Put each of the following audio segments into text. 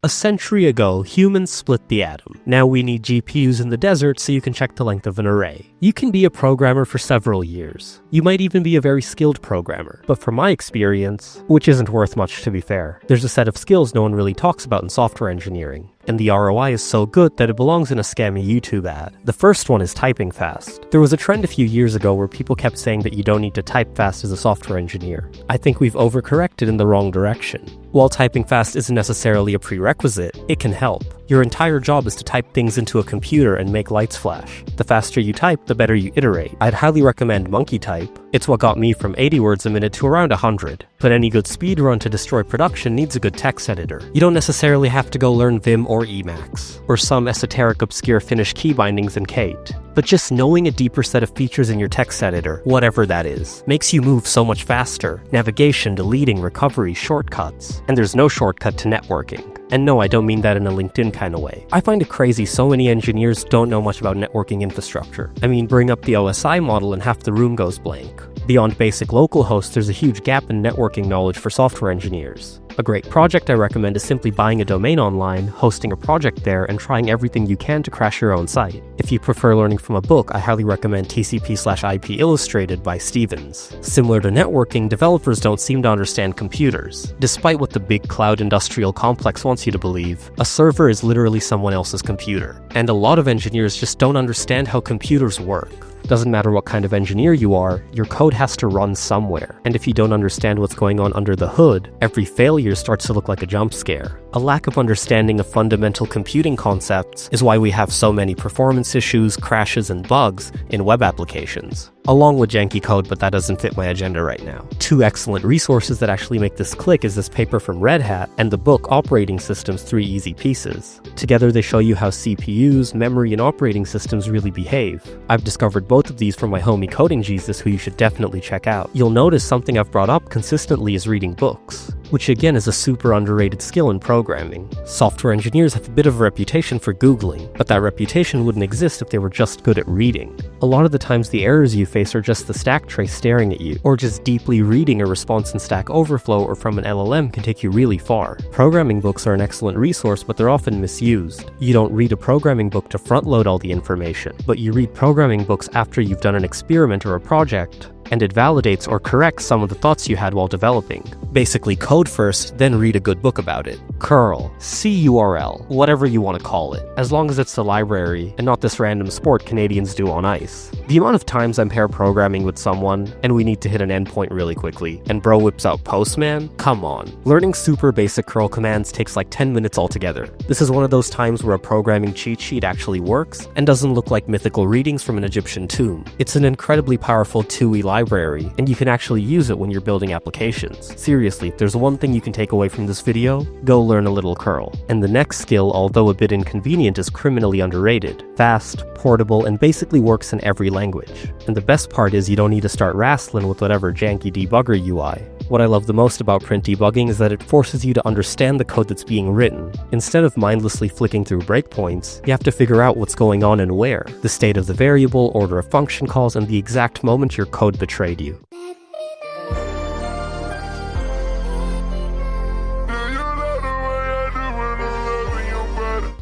A century ago, humans split the atom. Now we need GPUs in the desert so you can check the length of an array. You can be a programmer for several years. You might even be a very skilled programmer. But from my experience, which isn't worth much to be fair, there's a set of skills no one really talks about in software engineering. And the ROI is so good that it belongs in a scammy YouTube ad. The first one is typing fast. There was a trend a few years ago where people kept saying that you don't need to type fast as a software engineer. I think we've overcorrected in the wrong direction. While typing fast isn't necessarily a prerequisite, it can help. Your entire job is to type things into a computer and make lights flash. The faster you type, the better you iterate. I'd highly recommend Monkey Type. It's what got me from 80 words a minute to around 100. But any good speedrun to destroy production needs a good text editor. You don't necessarily have to go learn Vim or Emacs, or some esoteric obscure Finnish key bindings in Kate. But just knowing a deeper set of features in your text editor, whatever that is, makes you move so much faster. Navigation, deleting, recovery, shortcuts. And there's no shortcut to networking. And no, I don't mean that in a LinkedIn kind of way. I find it crazy so many engineers don't know much about networking infrastructure. I mean, bring up the OSI model and half the room goes blank. Beyond basic localhost, there's a huge gap in networking knowledge for software engineers. A great project I recommend is simply buying a domain online, hosting a project there, and trying everything you can to crash your own site. If you prefer learning from a book, I highly recommend TCP/IP Illustrated by Stevens. Similar to networking, developers don't seem to understand computers. Despite what the big cloud industrial complex wants you to believe, a server is literally someone else's computer. And a lot of engineers just don't understand how computers work. Doesn't matter what kind of engineer you are, your code has to run somewhere. And if you don't understand what's going on under the hood, every failure starts to look like a jump scare. A lack of understanding of fundamental computing concepts is why we have so many performance issues, crashes, and bugs in web applications. Along with janky code, but that doesn't fit my agenda right now. Two excellent resources that actually make this click is this paper from Red Hat and the book Operating Systems 3 Easy Pieces. Together they show you how CPUs, memory, and operating systems really behave. I've discovered both of these from my homie Coding Jesus, who you should definitely check out. You'll notice something I've brought up consistently is reading books, which again is a super underrated skill in programming. Software engineers have a bit of a reputation for Googling, but that reputation wouldn't exist if they were just good at reading. A lot of the times the errors you face are just the stack trace staring at you, or just deeply reading a response in Stack Overflow or from an LLM can take you really far. Programming books are an excellent resource, but they're often misused. You don't read a programming book to front load all the information, but you read programming books after you've done an experiment or a project, and it validates or corrects some of the thoughts you had while developing. Basically code first, then read a good book about it. Curl, CURL, whatever you want to call it, as long as it's the library and not this random sport Canadians do on ice. The amount of times I'm pair programming with someone and we need to hit an endpoint really quickly, and bro whips out Postman? Come on. Learning super basic curl commands takes like 10 minutes altogether. This is one of those times where a programming cheat sheet actually works and doesn't look like mythical readings from an Egyptian tomb. It's an incredibly powerful 2E library, and you can actually use it when you're building applications. Seriously, if there's one thing you can take away from this video, go learn a little curl. And the next skill, although a bit inconvenient, is criminally underrated. Fast, portable, and basically works in every language. And the best part is you don't need to start wrestling with whatever janky debugger UI. What I love the most about print debugging is that it forces you to understand the code that's being written. Instead of mindlessly flicking through breakpoints, you have to figure out what's going on and where, the state of the variable, order of function calls, and the exact moment your code betrayed you.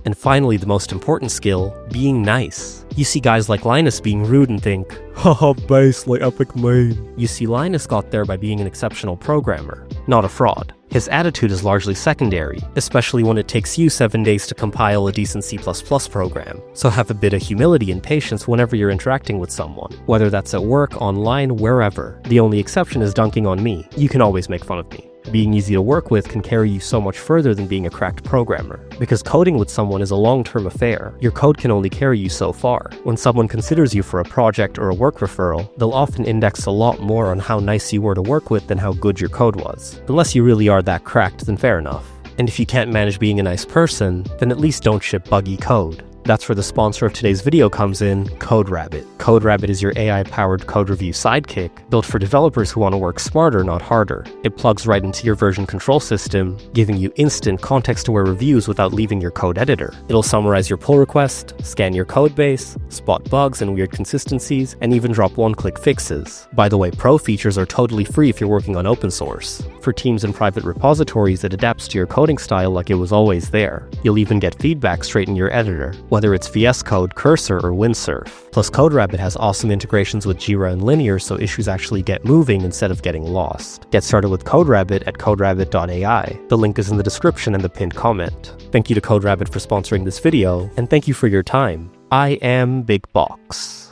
And finally, the most important skill, being nice. You see guys like Linus being rude and think, haha, base like epic main. You see, Linus got there by being an exceptional programmer, not a fraud. His attitude is largely secondary, especially when it takes you 7 days to compile a decent C++ program. So have a bit of humility and patience whenever you're interacting with someone, whether that's at work, online, wherever. The only exception is dunking on me. You can always make fun of me. Being easy to work with can carry you so much further than being a cracked programmer. Because coding with someone is a long-term affair. Your code can only carry you so far. When someone considers you for a project or a work referral, they'll often index a lot more on how nice you were to work with than how good your code was. Unless you really are that cracked, then fair enough. And if you can't manage being a nice person, then at least don't ship buggy code. That's where the sponsor of today's video comes in, CodeRabbit. CodeRabbit is your AI-powered code review sidekick, built for developers who want to work smarter, not harder. It plugs right into your version control system, giving you instant context-aware reviews without leaving your code editor. It'll summarize your pull request, scan your code base, spot bugs and weird consistencies, and even drop one-click fixes. By the way, pro features are totally free if you're working on open source. for teams and private repositories, it adapts to your coding style like it was always there. You'll even get feedback straight in your editor, whether it's VS Code, Cursor, or Windsurf. Plus, CodeRabbit has awesome integrations with Jira and Linear, so issues actually get moving instead of getting lost. Get started with CodeRabbit at coderabbit.ai. The link is in the description and the pinned comment. Thank you to CodeRabbit for sponsoring this video, and thank you for your time. I am Big Box.